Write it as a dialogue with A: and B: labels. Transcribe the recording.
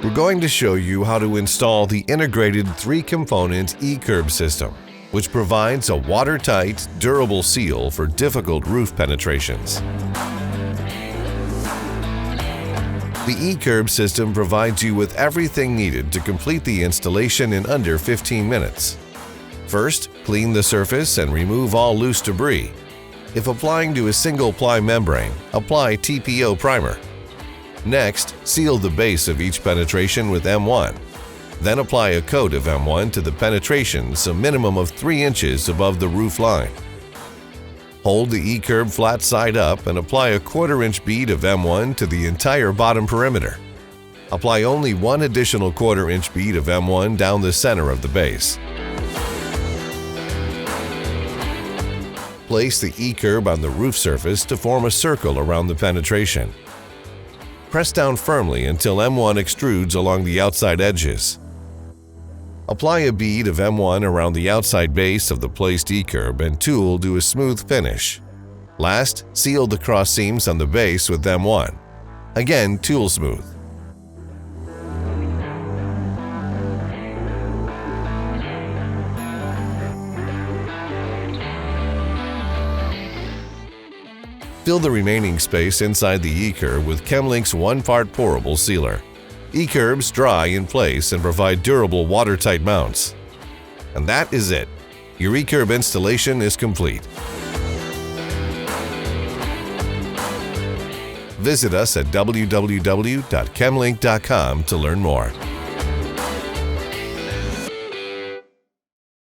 A: We're going to show you how to install the integrated 3-component E-curb system, which provides a watertight, durable seal for difficult roof penetrations. The E-curb system provides you with everything needed to complete the installation in under 15 minutes. First, clean the surface and remove all loose debris. If applying to a single-ply membrane, apply TPO primer. Next, seal the base of each penetration with M1. Then apply a coat of M1 to the penetrations a minimum of 3 inches above the roof line. Hold the E-curb flat side up and apply a 1/4-inch bead of M1 to the entire bottom perimeter. Apply only 1 additional 1/4-inch bead of M1 down the center of the base. Place the E-curb on the roof surface to form a circle around the penetration. Press down firmly until M1 extrudes along the outside edges. Apply a bead of M1 around the outside base of the placed E-curb and tool to a smooth finish. Last, seal the cross seams on the base with M1. Again, tool smooth. Fill the remaining space inside the E-curb with Chemlink's 1-part pourable sealer. E-curbs dry in place and provide durable watertight mounts. And that is it. Your E-curb installation is complete. Visit us at www.chemlink.com to learn more.